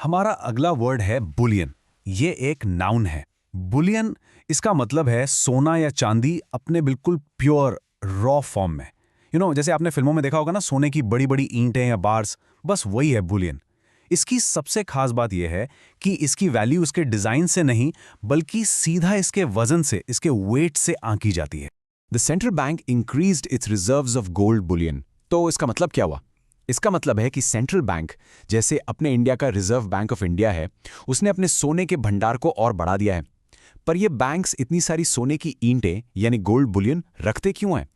हमारा अगला वर्ड है बुलियन। ये एक नाउन है। बुलियन इसका मतलब है सोना या चांदी अपने बिल्कुल प्योर रॉ फॉर्म में। जैसे आपने फिल्मों में देखा होगा ना, सोने की बड़ी बड़ी ईंटें या बार्स, बस वही है बुलियन। इसकी सबसे खास बात यह है कि इसकी वैल्यू उसके डिजाइन से नहीं बल्कि सीधा इसके वजन से, इसके वेट से आंकी जाती है। The central bank increased it's reserves of gold Boolean. तो इसका मतलब क्या हुआ? इसका मतलब है कि सेंट्रल बैंक, जैसे अपने इंडिया का रिजर्व बैंक ऑफ इंडिया है, उसने अपने सोने के भंडार को और बढ़ा दिया है। पर ये बैंक्स इतनी सारी सोने की ईंटें यानी गोल्ड बुलियन रखते क्यों हैं?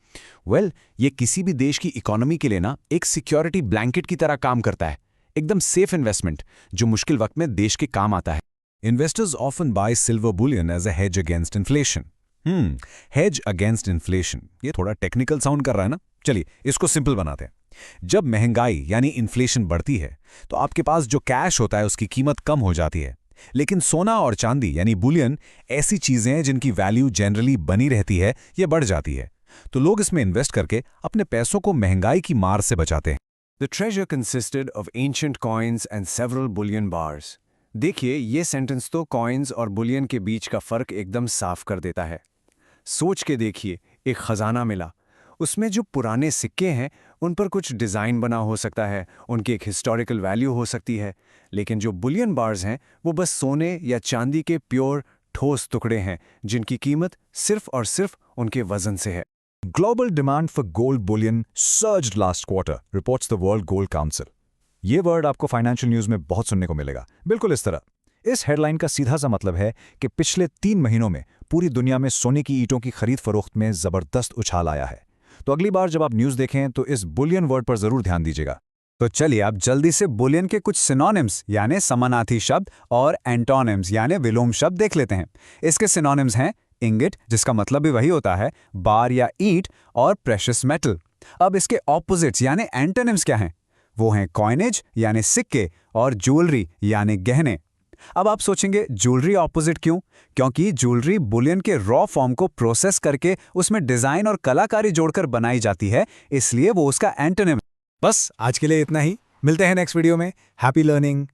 ये किसी भी देश की इकोनॉमी के लिए ना एक सिक्योरिटी ब्लैंकेट की तरह काम करता है, एकदम सेफ इन्वेस्टमेंट जो मुश्किल वक्त में देश के काम आता है। Investors often buy silver bullion as a hedge against inflation. hedge against inflation, ये थोड़ा टेक्निकल साउंड कर रहा है ना। चलिए इसको सिंपल बनाते हैं। जब महंगाई यानी इन्फ्लेशन बढ़ती है तो आपके पास जो कैश होता है उसकी कीमत कम हो जाती है। लेकिन सोना और चांदी यानी बुलियन ऐसी चीजें हैं जिनकी वैल्यू जनरली बनी रहती है या बढ़ जाती है, तो लोग इसमें इन्वेस्ट करके अपने पैसों को महंगाई की मार से बचाते हैं। The treasure consisted of ancient coins and several bullion bars. देखिए, ये सेंटेंस तो कॉइन्स और बुलियन के बीच का फर्क एकदम साफ कर देता है। सोच के देखिए, एक खजाना मिला, उसमें जो पुराने सिक्के हैं उन पर कुछ डिज़ाइन बना हो सकता है, उनकी एक हिस्टोरिकल वैल्यू हो सकती है, लेकिन जो बुलियन बार्स हैं वो बस सोने या चांदी के प्योर ठोस टुकड़े हैं जिनकी कीमत सिर्फ और सिर्फ उनके वजन से है। Global demand for gold bullion surged last quarter, reports the World Gold Council. ये वर्ड आपको फाइनेंशियल न्यूज़ में बहुत सुनने को मिलेगा, बिल्कुल इस तरह। इस हेडलाइन का सीधा सा मतलब है कि पिछले 3 महीनों में पूरी दुनिया में सोने की ईंटों की खरीद फरोख्त में जबरदस्त उछाल आया है। तो अगली बार जब आप न्यूज़ देखें तो इस बुलियन वर्ड पर जरूर ध्यान दीजिएगा। तो चलिए आप जल्दी से बुलियन के कुछ सिनोनिम्स यानी समानार्थी शब्द और एंटोनिम्स यानी विलोम शब्द देख लेते हैं। इसके सिनोनिम्स हैं इंगिट, जिसका मतलब भी वही होता है बार या ईंट, और प्रेशियस मेटल। अब इसके ऑपोजिट्स यानी एंटोनिम्स क्या हैं? वो हैं कॉइनेज यानी सिक्के और ज्वेलरी यानी गहने। अब आप सोचेंगे ज्वेलरी ऑपोजिट क्यों? क्योंकि ज्वेलरी बुलियन के रॉ फॉर्म को प्रोसेस करके उसमें डिजाइन और कलाकारी जोड़कर बनाई जाती है, इसलिए वो उसका एंटोनिम। बस आज के लिए इतना ही। मिलते हैं नेक्स्ट वीडियो में। Happy learning.